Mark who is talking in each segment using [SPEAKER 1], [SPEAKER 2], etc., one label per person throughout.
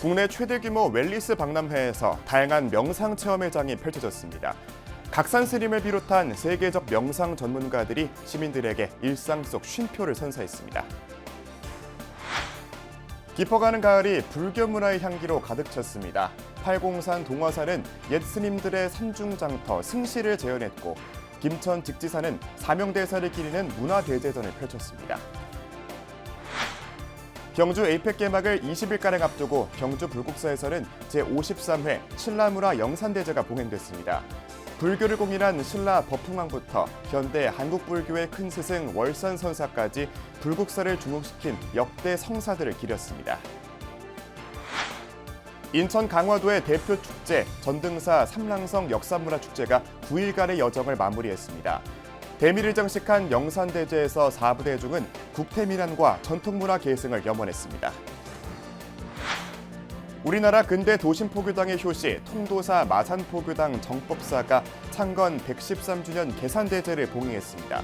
[SPEAKER 1] 국내 최대 규모 웰니스 박람회에서 다양한 명상 체험 회장이 펼쳐졌습니다. 각산 스님을 비롯한 세계적 명상 전문가들이 시민들에게 일상 속 쉼표를 선사했습니다. 깊어가는 가을이 불교 문화의 향기로 가득 찼습니다. 팔공산 동화사는 옛 스님들의 산중장터 승시를 재현했고, 김천 직지사는 사명대사를 기리는 문화대제전을 펼쳤습니다. 경주 에이펙 개막을 20일가량 앞두고 경주 불국사에서는 제53회 신라문화 영산대제가 봉행됐습니다. 불교를 공인한 신라 법흥왕부터 현대 한국불교의 큰 스승 월산선사까지 불국사를 주목시킨 역대 성사들을 기렸습니다. 인천 강화도의 대표 축제 전등사 삼랑성 역사문화축제가 9일간의 여정을 마무리했습니다. 대미를 장식한 영산대제에서 4부대 중은 국태민안과 전통문화 계승을 염원했습니다. 우리나라 근대 도심포교당의 효시 통도사 마산포교당 정법사가 창건 113주년 개산대제를 봉행했습니다.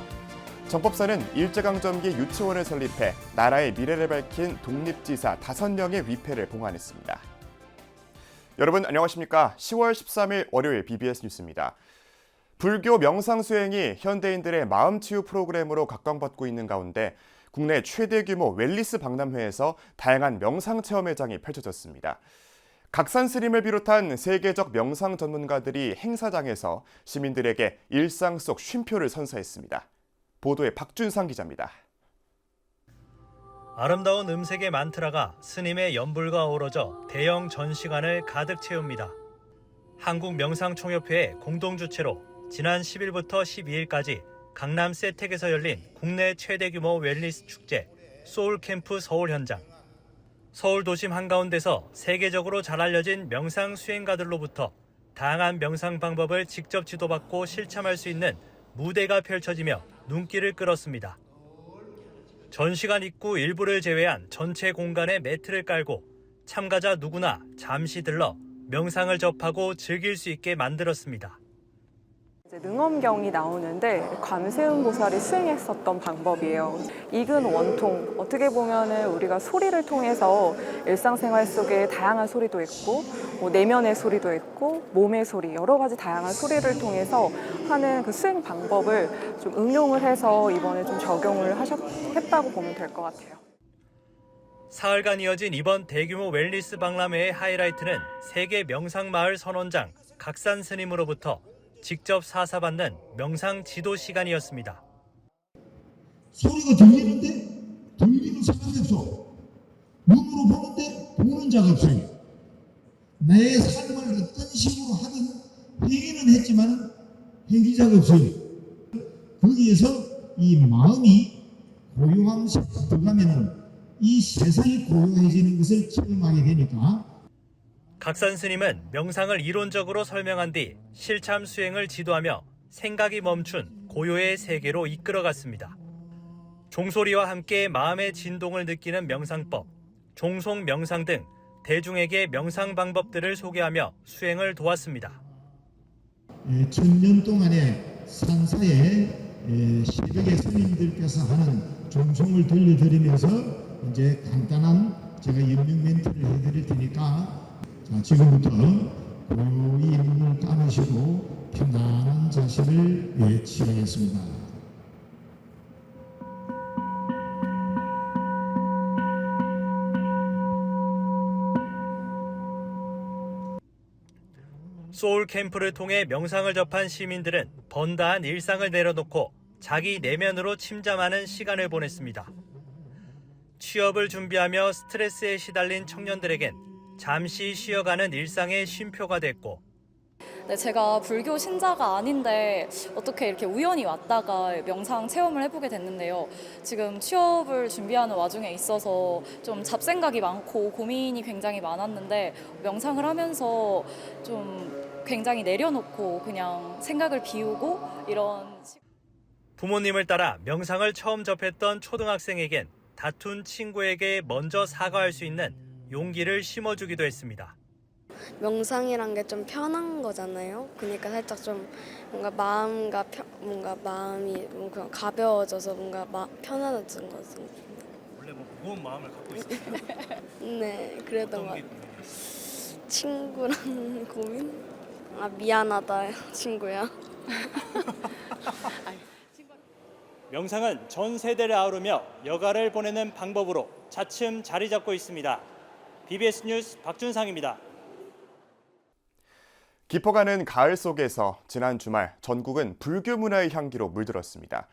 [SPEAKER 1] 정법사는 일제강점기 유치원을 설립해 나라의 미래를 밝힌 독립지사 5명의 위패를 봉안했습니다. 여러분 안녕하십니까? 10월 13일 월요일 BBS 뉴스입니다. 불교 명상 수행이 현대인들의 마음치유 프로그램으로 각광받고 있는 가운데 국내 최대 규모 웰니스 박람회에서 다양한 명상 체험 회장이 펼쳐졌습니다. 각산 스님을 비롯한 세계적 명상 전문가들이 행사장에서 시민들에게 일상 속 쉼표를 선사했습니다. 보도에 박준상 기자입니다.
[SPEAKER 2] 아름다운 음색의 만트라가 스님의 연불과 어우러져 대형 전시관을 가득 채웁니다. 한국명상총협회의 공동주최로 지난 10일부터 12일까지 강남 세택에서 열린 국내 최대 규모 웰니스 축제 소울캠프 서울 현장. 서울 도심 한가운데서 세계적으로 잘 알려진 명상 수행가들로부터 다양한 명상 방법을 직접 지도받고 실참할 수 있는 무대가 펼쳐지며 눈길을 끌었습니다. 전시관 입구 일부를 제외한 전체 공간에 매트를 깔고 참가자 누구나 잠시 들러 명상을 접하고 즐길 수 있게 만들었습니다.
[SPEAKER 3] 능엄경이 나오는데 관세음 보살이 수행했었던 방법이에요. 익은 원통, 어떻게 보면은 우리가 소리를 통해서 일상생활 속에 다양한 소리도 있고 내면의 소리도 있고 몸의 소리, 여러 가지 다양한 소리를 통해서 하는 그 수행 방법을 좀 응용을 해서 이번에 좀 적용을 했다고 보면 될 것 같아요.
[SPEAKER 2] 사흘간 이어진 이번 대규모 웰니스 박람회의 하이라이트는 세계 명상마을 선원장 각산 스님으로부터 직접 사사받는 명상 지도 시간이었습니다.
[SPEAKER 4] 소리가 들리는데 들리는 사람이 없어. 눈으로 보는데 보는 자가 없어요. 내 삶을 어떤 식으로 하든 행위는 했지만 행위자가 없어요. 거기에서 이 마음이 고요함에 들어가면은 이 세상이 고요해지는 것을 체험하게 되니까
[SPEAKER 2] 각산 스님은 명상을 이론적으로 설명한 뒤 실참 수행을 지도하며 생각이 멈춘 고요의 세계로 이끌어갔습니다. 종소리와 함께 마음의 진동을 느끼는 명상법, 종송 명상 등 대중에게 명상 방법들을 소개하며 수행을 도왔습니다.
[SPEAKER 4] 1000년 동안의 산사에 시백의 스님들께서 하는 종송을 들려드리면서 이제 간단한 제가 연명 멘트를 해드릴 테니까 자, 지금부터 고요히 눈을 감으시고 편안한 자세를 취하겠습니다.
[SPEAKER 2] 소울 캠프를 통해 명상을 접한 시민들은 번다한 일상을 내려놓고 자기 내면으로 침잠하는 시간을 보냈습니다. 취업을 준비하며 스트레스에 시달린 청년들에겐 잠시 쉬어가는 일상의 쉼표가 됐고,
[SPEAKER 5] 네, 제가 불교 신자가 아닌데 어떻게 이렇게 우연히 왔다가 명상 체험을 해보게 됐는데요. 지금 취업을 준비하는 와중에 있어서 좀 잡생각이 많고 고민이 굉장히 많았는데 명상을 하면서 좀 굉장히 내려놓고 그냥 생각을 비우고 이런.
[SPEAKER 2] 부모님을 따라 명상을 처음 접했던 초등학생에겐 다툰 친구에게 먼저 사과할 수 있는 용기를 심어주기도 했습니다.
[SPEAKER 6] 명상이란 게 좀 편한 거잖아요. 그러니까 살짝 좀 뭔가 마음이 뭔가 가벼워져서 뭔가 편안해진 것 같습니다.
[SPEAKER 2] 원래 무거운 마음을 갖고 있었어요.
[SPEAKER 6] 네, 그랬던 것 같아요. 친구랑 고민? 아, 미안하다, 친구야.
[SPEAKER 2] 명상은 전 세대를 아우르며 여가를 보내는 방법으로 차츰 자리 잡고 있습니다. BBS 뉴스 박준상입니다.
[SPEAKER 1] 깊어가는 가을 속에서 지난 주말 전국은 불교 문화의 향기로 물들었습니다.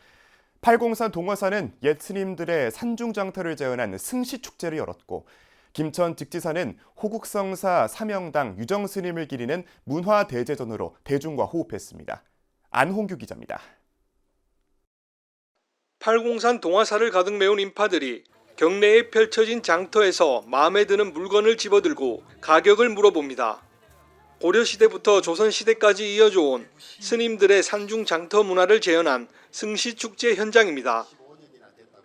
[SPEAKER 1] 팔공산 동화사는 옛 스님들의 산중장터를 재현한 승시축제를 열었고, 김천 직지사는 호국성사 사명당 유정스님을 기리는 문화대제전으로 대중과 호흡했습니다. 안홍규 기자입니다.
[SPEAKER 7] 팔공산 동화사를 가득 메운 인파들이 경내에 펼쳐진 장터에서 마음에 드는 물건을 집어들고 가격을 물어봅니다. 고려시대부터 조선시대까지 이어져 온 스님들의 산중장터 문화를 재현한 승시축제 현장입니다.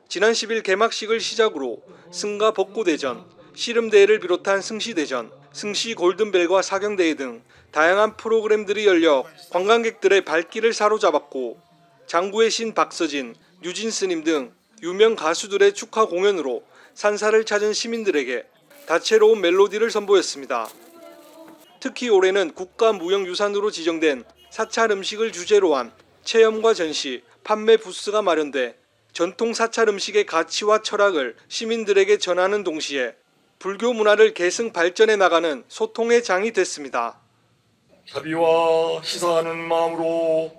[SPEAKER 7] 지난 10일 개막식을 시작으로 승가 복고대전, 씨름대회를 비롯한 승시대전, 승시 골든벨과 사경대회 등 다양한 프로그램들이 열려 관광객들의 발길을 사로잡았고, 장구의 신 박서진, 유진 스님 등 유명 가수들의 축하 공연으로 산사를 찾은 시민들에게 다채로운 멜로디를 선보였습니다. 특히 올해는 국가무형유산으로 지정된 사찰 음식을 주제로 한 체험과 전시, 판매 부스가 마련돼 전통 사찰 음식의 가치와 철학을 시민들에게 전하는 동시에 불교 문화를 계승 발전해 나가는 소통의 장이 됐습니다.
[SPEAKER 8] 자비와 희사하는 마음으로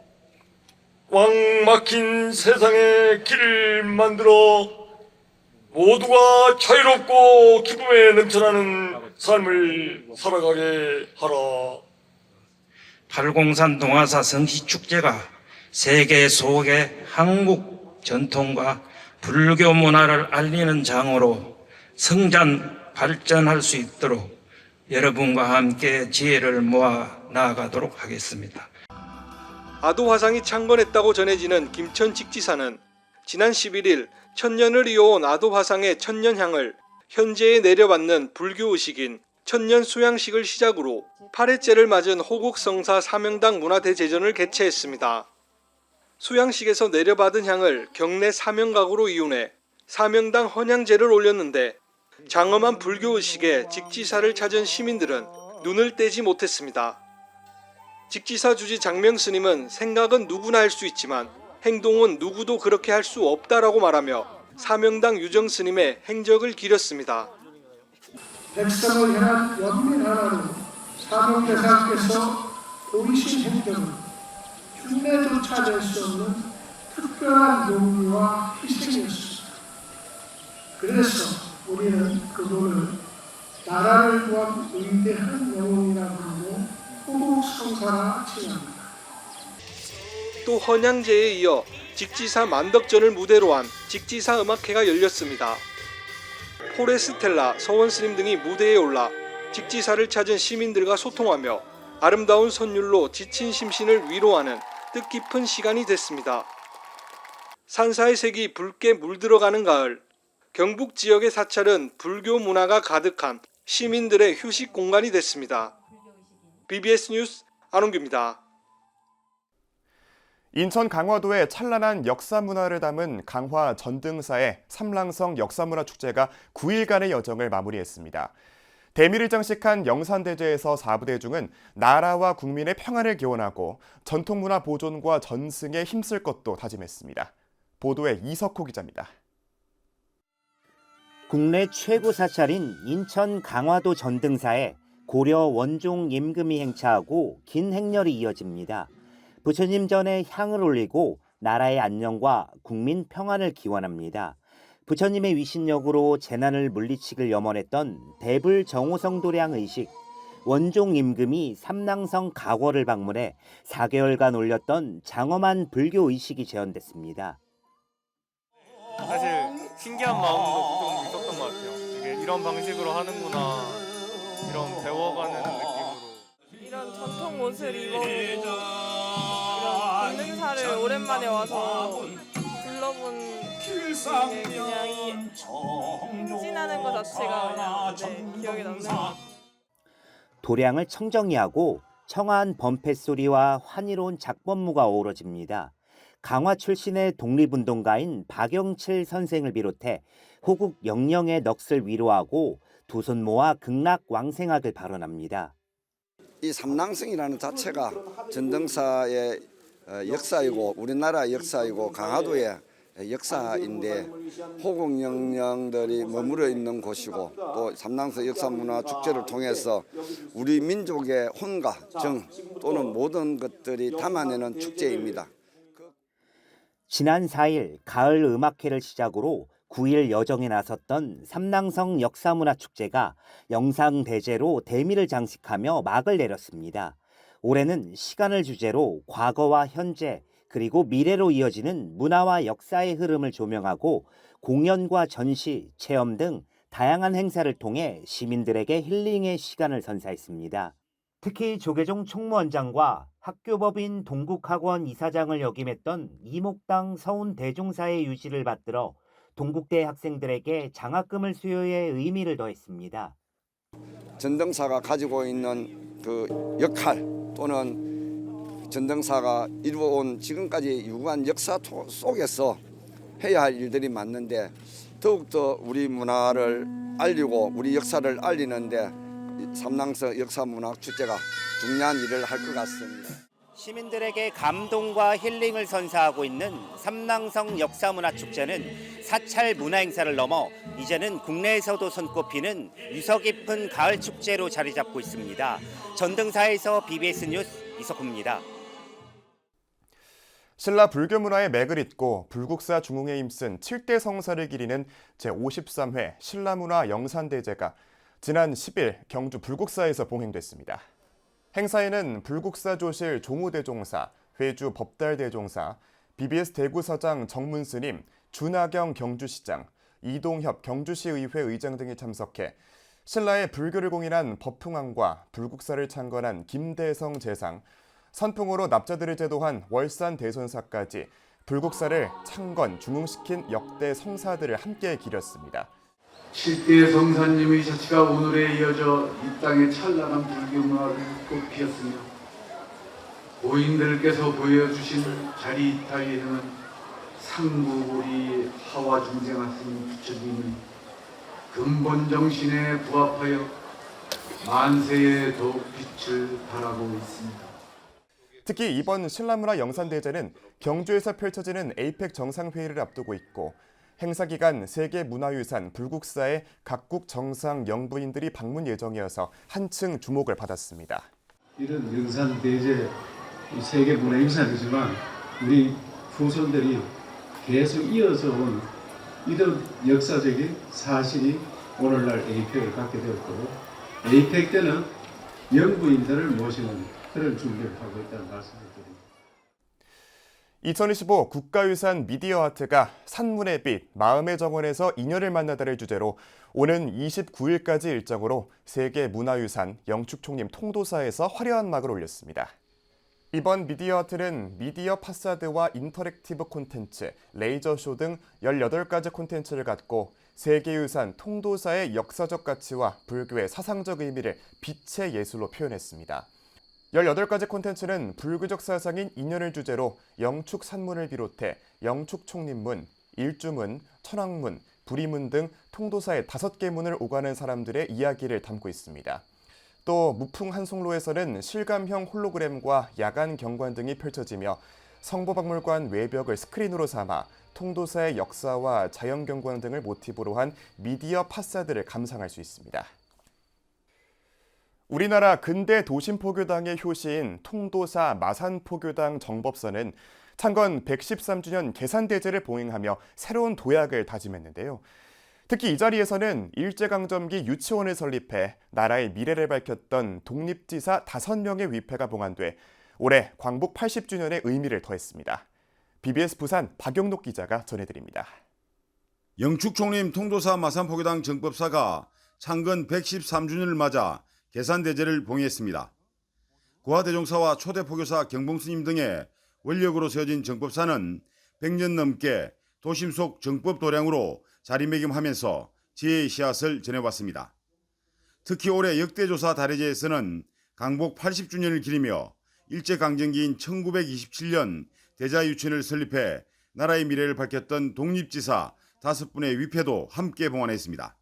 [SPEAKER 8] 꽉 막힌 세상의 길을 만들어 모두가 자유롭고 기쁨에 넘쳐나는 삶을 살아가게 하라.
[SPEAKER 9] 팔공산 동화사 성시축제가 세계 속의 한국 전통과 불교 문화를 알리는 장으로 성장 발전할 수 있도록 여러분과 함께 지혜를 모아 나아가도록 하겠습니다.
[SPEAKER 7] 아도 화상이 창건했다고 전해지는 김천 직지사는 지난 11일 천년을 이어온 아도 화상의 천년향을 현재에 내려받는 불교의식인 천년 수양식을 시작으로 8회째를 맞은 호국성사 사명당 문화대제전을 개최했습니다. 수양식에서 내려받은 향을 경내 사명각으로 이윤해 사명당 헌향제를 올렸는데, 장엄한 불교의식에 직지사를 찾은 시민들은 눈을 떼지 못했습니다. 직지사 주지 장명스님은 생각은 누구나 할 수 있지만 행동은 누구도 그렇게 할 수 없다라고 말하며 사명당 유정스님의 행적을 기렸습니다.
[SPEAKER 10] 백성을 향한 연민 하나로 사명대사께서 보이신 행동은 흉내조차 낼 수 없는 특별한 용기와 희생이었습니다. 그래서 우리는 그분을 나라를 구한 위대한 영웅이라 부르고 호국성사라 칭합니다.
[SPEAKER 7] 또 헌향제에 이어 직지사 만덕전을 무대로 한 직지사 음악회가 열렸습니다. 포레스텔라, 서원스님 등이 무대에 올라 직지사를 찾은 시민들과 소통하며 아름다운 선율로 지친 심신을 위로하는 뜻깊은 시간이 됐습니다. 산사의 색이 붉게 물들어가는 가을, 경북 지역의 사찰은 불교 문화가 가득한 시민들의 휴식 공간이 됐습니다. BBS 뉴스 안홍규입니다.
[SPEAKER 1] 인천 강화도의 찬란한 역사 문화를 담은 강화 전등사의 삼랑성 역사문화 축제가 9일간의 여정을 마무리했습니다. 대미를 장식한 영산대제에서 4부대중은 나라와 국민의 평안을 기원하고 전통문화 보존과 전승에 힘쓸 것도 다짐했습니다. 보도에 이석호 기자입니다.
[SPEAKER 11] 국내 최고 사찰인 인천 강화도 전등사에 고려 원종 임금이 행차하고 긴 행렬이 이어집니다. 부처님 전에 향을 올리고 나라의 안녕과 국민 평안을 기원합니다. 부처님의 위신력으로 재난을 물리치길 염원했던 대불 정호성 도량 의식, 원종 임금이 삼랑성 가궐을 방문해 4개월간 올렸던 장엄한 불교 의식이 재현됐습니다.
[SPEAKER 12] 사실 신기한 마음도 좀 있었던 것 같아요. 이게 이런 방식으로 하는구나, 이런 배워가는 느낌으로.
[SPEAKER 13] 이런 전통 옷을 입어보고 이런 권능사를 오랜만에 와서 불러본 그냥 이 행진하는 것 자체가 그냥 기억에 남는 것 같아요.
[SPEAKER 11] 도량을 청정리하고 청아한 범패 소리와 환희로운 작법무가 어우러집니다. 강화 출신의 독립운동가인 박영칠 선생을 비롯해 호국 영령의 넋을 위로하고 두 손 모아 극락 왕생학을 발언합니다.
[SPEAKER 14] 이 삼낭성이라는 자체가 전등사의 역사이고 우리나라 역사이고 강화도의 역사인데 호국영령들이 머물러 있는 곳이고 또 삼낭성 역사문화축제를 통해서 우리 민족의 혼과 정 또는 모든 것들이 담아내는 축제입니다.
[SPEAKER 11] 지난 4일 가을 음악회를 시작으로 9일 여정에 나섰던 삼낭성 역사문화축제가 영상대제로 대미를 장식하며 막을 내렸습니다. 올해는 시간을 주제로 과거와 현재 그리고 미래로 이어지는 문화와 역사의 흐름을 조명하고 공연과 전시, 체험 등 다양한 행사를 통해 시민들에게 힐링의 시간을 선사했습니다. 특히 조계종 총무원장과 학교법인 동국학원 이사장을 역임했던 이목당 서운대종사의 유지를 받들어 동국대 학생들에게 장학금을 수여해 의미를 더했습니다.
[SPEAKER 14] 전등사가 가지고 있는 그 역할 또는 전등사가 이루어온 지금까지 유구한 역사 속에서 해야 할 일들이 많은데 더욱더 우리 문화를 알리고 우리 역사를 알리는데 삼낭성 역사문화축제가 중요한 일을 할 것 같습니다.
[SPEAKER 11] 시민들에게 감동과 힐링을 선사하고 있는 삼낭성 역사문화축제는 사찰 문화행사를 넘어 이제는 국내에서도 손꼽히는 유서 깊은 가을축제로 자리 잡고 있습니다. 전등사에서 BBS 뉴스 이석훈입니다.
[SPEAKER 1] 신라 불교 문화의 맥을 잇고 불국사 중흥에 힘쓴 7대 성사를 기리는 제53회 신라문화 영산대제가 지난 10일 경주 불국사에서 봉행됐습니다. 행사에는 불국사 조실 종우대종사, 회주 법달대종사, BBS 대구서장 정문스님, 준하경 경주시장, 이동협 경주시의회 의장 등이 참석해 신라의 불교를 공인한 법풍왕과 불국사를 창건한 김대성 제상, 선풍으로 납자들을 제도한 월산 대선사까지 불국사를 창건, 중흥시킨 역대 성사들을 함께 기렸습니다.
[SPEAKER 15] 7대 성사님의 자치가 오늘에 이어져 이 땅에 찬란한 불교 문화를 꽃피웠으며 고인들께서 보여주신 자리이타에는 상구우리 하와중생하신 부처님의 근본 정신에 부합하여 만세의 더욱 빛을 발하고 있습니다.
[SPEAKER 1] 특히 이번 신라문화 영산대제는 경주에서 펼쳐지는 에이펙 정상회의를 앞두고 있고 행사 기간 세계문화유산 불국사의 각국 정상 영부인들이 방문 예정이어서 한층 주목을 받았습니다.
[SPEAKER 16] 이런 영산대제 세계문화유산이지만 우리 후손들이 계속 이어져 온 이런 역사적인 사실이 오늘날 에이펙을 갖게 되었고 에이펙 때는 영부인들을 모시는 그런 준비를 하고 있다는 말씀을 드립니다.
[SPEAKER 1] 2025 국가유산 미디어 아트가 산문의 빛, 마음의 정원에서 인연을 만나다를 주제로 오는 29일까지 일정으로 세계문화유산 영축총림 통도사에서 화려한 막을 올렸습니다. 이번 미디어 아트는 미디어 파사드와 인터랙티브 콘텐츠, 레이저쇼 등 18가지 콘텐츠를 갖고 세계유산 통도사의 역사적 가치와 불교의 사상적 의미를 빛의 예술로 표현했습니다. 18가지 콘텐츠는 불교적 사상인 인연을 주제로 영축 산문을 비롯해 영축 총림문, 일주문, 천왕문, 부리문 등 통도사의 5개 문을 오가는 사람들의 이야기를 담고 있습니다. 또 무풍 한송로에서는 실감형 홀로그램과 야간 경관 등이 펼쳐지며 성보박물관 외벽을 스크린으로 삼아 통도사의 역사와 자연경관 등을 모티브로 한 미디어 파사드를 감상할 수 있습니다. 우리나라 근대 도심포교당의 효시인 통도사 마산포교당 정법사는 창건 113주년 계산대제를 봉행하며 새로운 도약을 다짐했는데요. 특히 이 자리에서는 일제강점기 유치원을 설립해 나라의 미래를 밝혔던 독립지사 5명의 위패가 봉안돼 올해 광복 80주년의 의미를 더했습니다. BBS 부산 박영록 기자가 전해드립니다.
[SPEAKER 17] 영축총림 통도사 마산포교당 정법사가 창건 113주년을 맞아 계산대제를 봉행했습니다. 고아대종사와 초대포교사 경봉스님 등의 원력으로 세워진 정법사는 100년 넘게 도심 속 정법도량으로 자리매김하면서 지혜의 씨앗을 전해왔습니다. 특히 올해 역대조사 다례제에서는 강복 80주년을 기리며 일제강점기인 1927년 대자유치원을 설립해 나라의 미래를 밝혔던 독립지사 5분의 위패도 함께 봉안했습니다.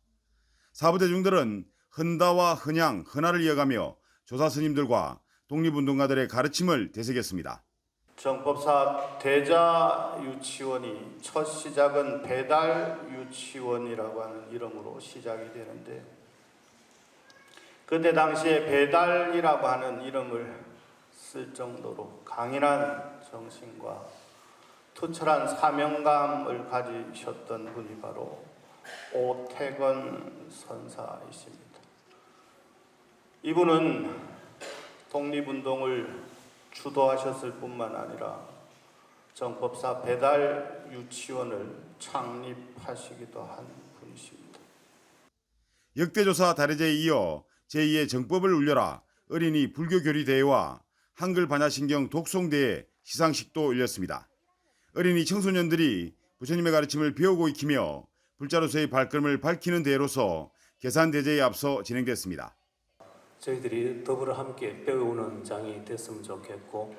[SPEAKER 17] 사부대중들은 헌다와 헌양, 헌화를 이어가며 조사 스님들과 독립운동가들의 가르침을 되새겼습니다.
[SPEAKER 18] 정법사 대자 유치원이 첫 시작은 배달 유치원이라고 하는 이름으로 시작이 되는데, 그때 당시에 배달이라고 하는 이름을 쓸 정도로 강인한 정신과 투철한 사명감을 가지셨던 분이 바로 오태건 선사이십니다. 이분은 독립운동을 주도하셨을 뿐만 아니라 정법사 배달 유치원을 창립하시기도 한 분이십니다.
[SPEAKER 17] 역대조사 다례제에 이어 제2의 정법을 울려라 어린이 불교교리 대회와 한글 반야신경 독송대회 시상식도 열렸습니다. 어린이 청소년들이 부처님의 가르침을 배우고 익히며 불자로서의 발걸음을 밝히는 대회로서 계산대제에 앞서 진행됐습니다.
[SPEAKER 19] 저희들이 더불어 함께 배우는 장이 됐으면 좋겠고,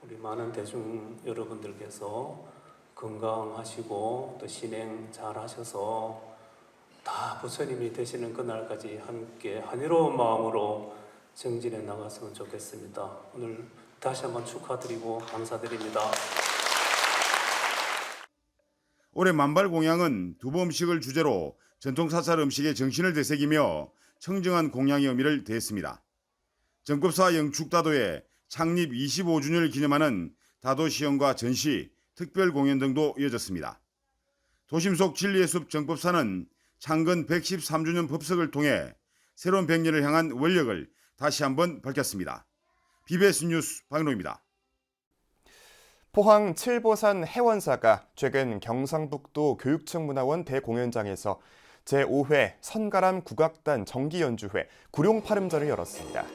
[SPEAKER 19] 우리 많은 대중 여러분들께서 건강하시고 또 신행 잘 하셔서 다 부처님이 되시는 그날까지 함께 한이로운 마음으로 정진해 나갔으면 좋겠습니다. 오늘 다시 한번 축하드리고 감사드립니다.
[SPEAKER 17] 올해 만발공양은 두부음식을 주제로 전통사찰 음식의 정신을 되새기며 청정한 공양의 의미를 더했습니다. 정법사 영축다도의 창립 25주년을 기념하는 다도시연과 전시, 특별 공연 등도 이어졌습니다. 도심 속 진리의 숲 정법사는 창건 113주년 법석을 통해 새로운 100년을 향한 원력을 다시 한번 밝혔습니다. BBS 뉴스 박노입니다.
[SPEAKER 1] 포항 칠보산 해원사가 최근 경상북도 교육청문화원 대공연장에서 제5회 선가람 국악단 정기연주회 구룡파름전을 열었습니다.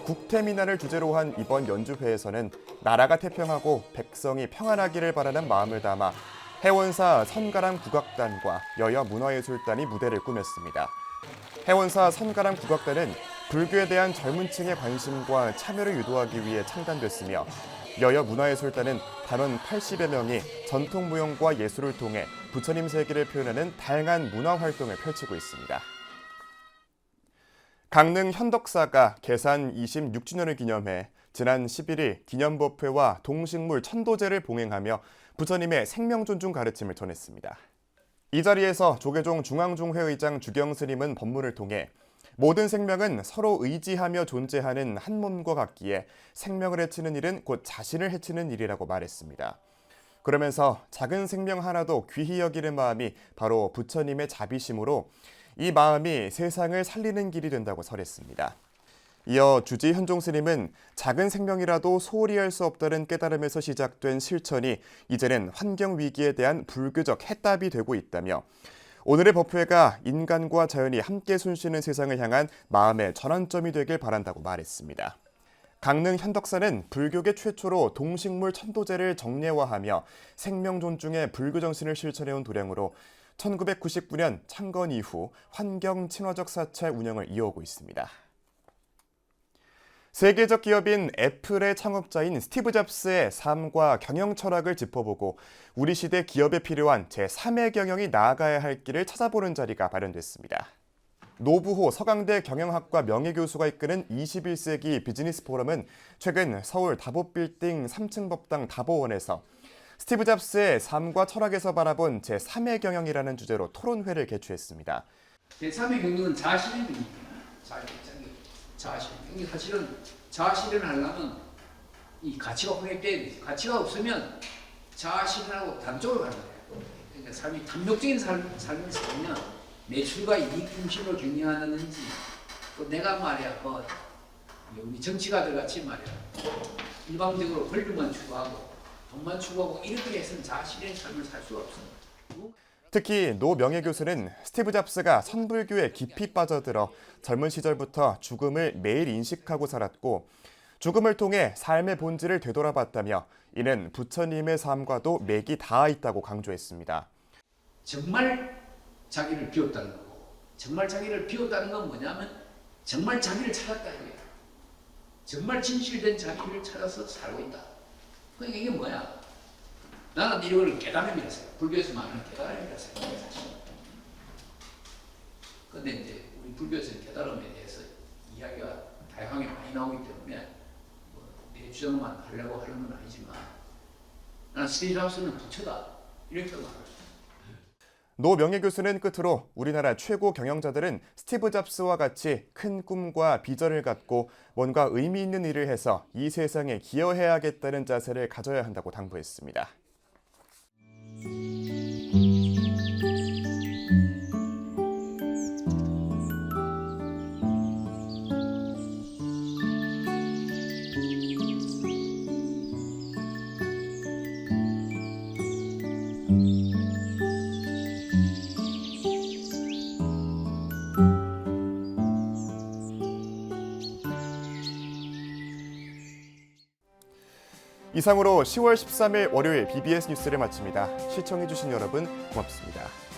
[SPEAKER 1] 국태민안을 주제로 한 이번 연주회에서는 나라가 태평하고 백성이 평안하기를 바라는 마음을 담아 해원사 선가람 국악단과 여여 문화예술단이 무대를 꾸몄습니다. 해원사 선가람 국악단은 불교에 대한 젊은 층의 관심과 참여를 유도하기 위해 창단됐으며, 여여 문화예술단은 단원 80여 명이 전통무용과 예술을 통해 부처님 세계를 표현하는 다양한 문화활동을 펼치고 있습니다. 강릉 현덕사가 개산 26주년을 기념해 지난 11일 기념법회와 동식물 천도제를 봉행하며 부처님의 생명존중 가르침을 전했습니다. 이 자리에서 조계종 중앙중회의장 주경스님은 법문을 통해 모든 생명은 서로 의지하며 존재하는 한 몸과 같기에 생명을 해치는 일은 곧 자신을 해치는 일이라고 말했습니다. 그러면서 작은 생명 하나도 귀히 여기는 마음이 바로 부처님의 자비심으로 이 마음이 세상을 살리는 길이 된다고 설했습니다. 이어 주지 현종 스님은 작은 생명이라도 소홀히 할 수 없다는 깨달음에서 시작된 실천이 이제는 환경 위기에 대한 불교적 해답이 되고 있다며, 오늘의 법회가 인간과 자연이 함께 숨쉬는 세상을 향한 마음의 전환점이 되길 바란다고 말했습니다. 강릉 현덕사는 불교계 최초로 동식물 천도제를 정례화하며 생명 존중의 불교 정신을 실천해온 도량으로 1999년 창건 이후 환경 친화적 사찰 운영을 이어오고 있습니다. 세계적 기업인 애플의 창업자인 스티브 잡스의 삶과 경영 철학을 짚어보고 우리 시대 기업에 필요한 제3의 경영이 나아가야 할 길을 찾아보는 자리가 마련됐습니다. 노부호 서강대 경영학과 명예교수가 이끄는 21세기 비즈니스 포럼은 최근 서울 다보빌딩 3층 법당 다보원에서 스티브 잡스의 삶과 철학에서 바라본 제3의 경영이라는 주제로 토론회를 개최했습니다.
[SPEAKER 20] 제3의 경영은 자아실현입니다. 자아실현. 사실은 자아실현하려면 이 가치가 확립돼야 돼요. 가치가 없으면 자아실현하고 단쪽으로 가는 거예요. 그러니까 삶이 탐욕적인 삶을 살면 매출과 이익 중심으로 경영하는지, 또 내가 말이야 우리 정치가들 같이 말이야 일방적으로 권력만 추구하고 돈만 추구하고 이렇게 해서는 자아실현의 삶을 살 수가 없습니다.
[SPEAKER 1] 특히 노 명예교수는 스티브 잡스가 선불교에 깊이 빠져들어 젊은 시절부터 죽음을 매일 인식하고 살았고 죽음을 통해 삶의 본질을 되돌아봤다며 이는 부처님의 삶과도 맥이 닿아 있다고 강조했습니다.
[SPEAKER 20] 정말 자기를 비웠다는 거고, 정말 자기를 비웠다는 건 뭐냐면 정말 자기를 찾았다 이거야. 정말 진실된 자기를 찾아서 살고 있다. 그러니까 이게 뭐야? 나는 이걸 깨달음이라서 해요. 불교에서 말하는 깨달음이라서 해요. 근데 이제 우리 불교에서는 깨달음에 대해서 이야기가 다양하게 많이 나오기 때문에 내 주장만 하려고 하는 건 아니지만 나는 스티브 잡스는 부처다 이렇게 말합니다.
[SPEAKER 1] 노 명예교수는 끝으로 우리나라 최고 경영자들은 스티브 잡스와 같이 큰 꿈과 비전을 갖고 뭔가 의미 있는 일을 해서 이 세상에 기여해야겠다는 자세를 가져야 한다고 당부했습니다. 이상으로 10월 13일 월요일 BBS 뉴스를 마칩니다. 시청해주신 여러분 고맙습니다.